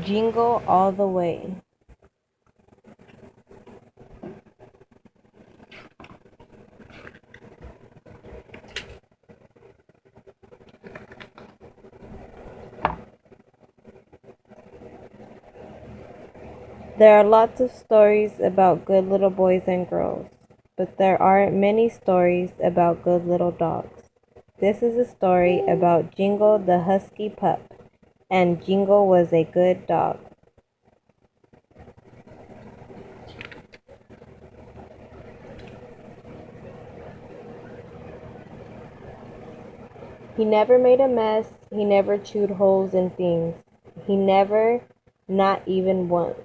Jingle All the Way. There are lots of stories about good little boys and girls, but there aren't many stories about good little dogs. This is a story about Jingle the husky pup, and Jingle was a good dog. He never made a mess, he never chewed holes in things. He never, not even once,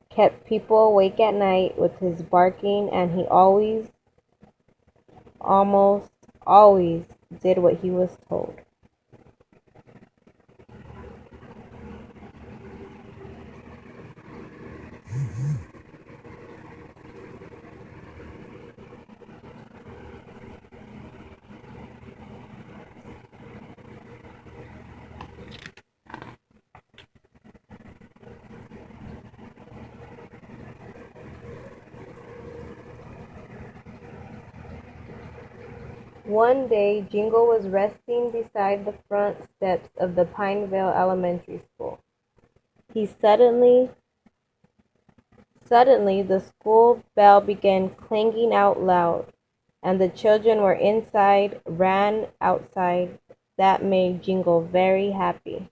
kept people awake at night with his barking, and he almost always did what he was told. One day, Jingle was resting beside the front steps of the Pinevale Elementary School. He suddenly, the school bell began clanging out loud, and the children were inside, ran outside. That made Jingle very happy.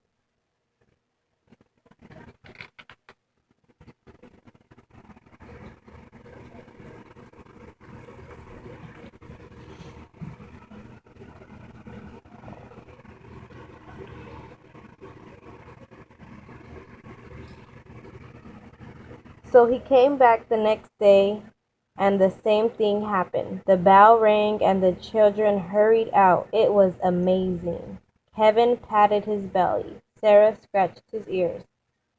So he came back the next day, and the same thing happened. The bell rang, and the children hurried out. It was amazing. Kevin patted his belly. Sarah scratched his ears.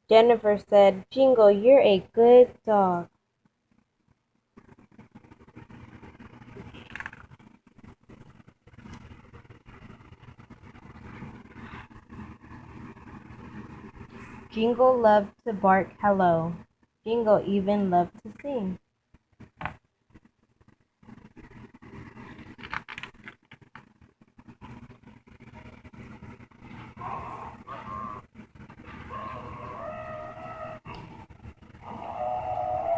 Jennifer said, Jingle, you're a good dog. Jingle loved to bark hello. Jingle even loved to sing.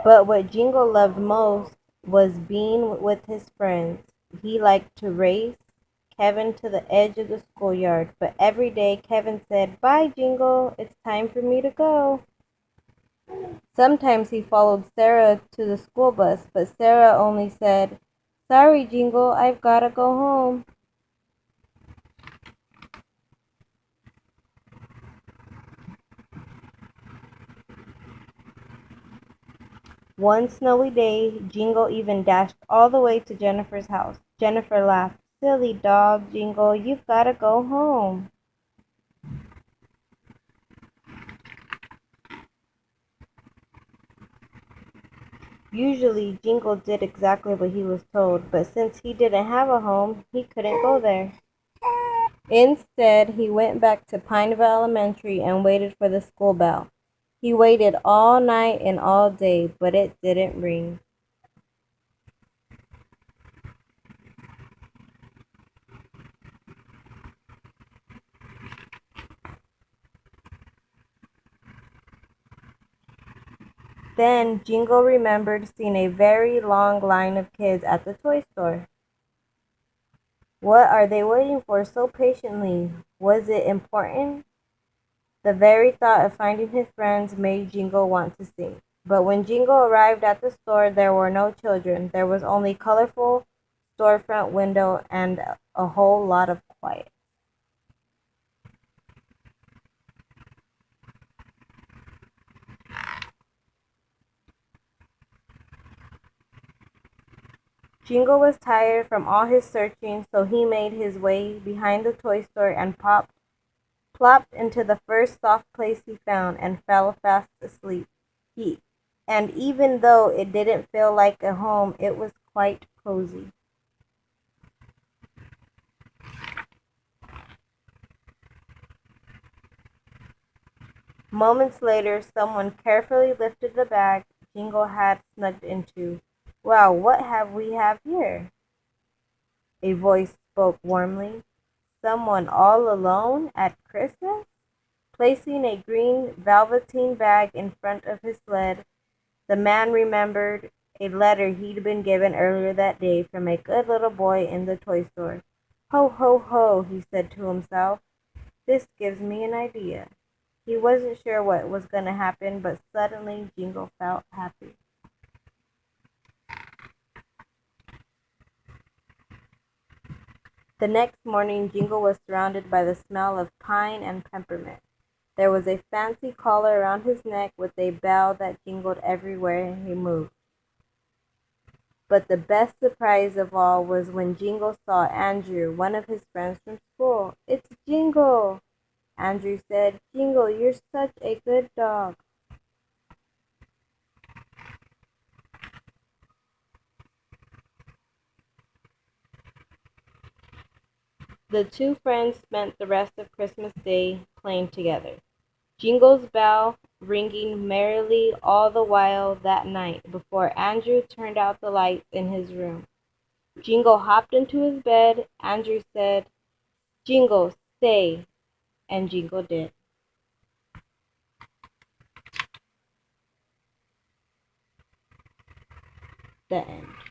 But what Jingle loved most was being with his friends. He liked to race Kevin to the edge of the schoolyard, but every day Kevin said, Bye, Jingle, it's time for me to go. Sometimes he followed Sarah to the school bus, but Sarah only said, Sorry, Jingle, I've gotta go home. One snowy day, Jingle even dashed all the way to Jennifer's house. Jennifer laughed. Silly dog, Jingle, you've gotta go home. Usually, Jingle did exactly what he was told, but since he didn't have a home, he couldn't go there. Instead, he went back to Pineville Elementary and waited for the school bell. He waited all night and all day, but it didn't ring. Then Jingle remembered seeing a very long line of kids at the toy store. What are they waiting for so patiently? Was it important? The very thought of finding his friends made Jingle want to sing. But when Jingle arrived at the store, there were no children. There was only colorful storefront window and a whole lot of quiet. Jingle was tired from all his searching, so he made his way behind the toy store and plopped into the first soft place he found and fell fast asleep. He, and even though it didn't feel like a home, it was quite cozy. Moments later, someone carefully lifted the bag Jingle had snugged into. "Well, what have we have here?" a voice spoke warmly. "Someone all alone at Christmas?" Placing a green velveteen bag in front of his sled, the man remembered a letter he'd been given earlier that day from a good little boy in the toy store. "Ho, ho, ho," he said to himself. "This gives me an idea." He wasn't sure what was going to happen, but suddenly Jingle felt happy. The next morning Jingle was surrounded by the smell of pine and peppermint. There was a fancy collar around his neck with a bell that jingled everywhere he moved. But the best surprise of all was when Jingle saw Andrew, one of his friends from school. "It's Jingle!" Andrew said. "Jingle, you're such a good dog." The two friends spent the rest of Christmas Day playing together, Jingle's bell ringing merrily all the while that night before Andrew turned out the lights in his room. Jingle hopped into his bed. Andrew said, "Jingle, stay," and Jingle did. The end.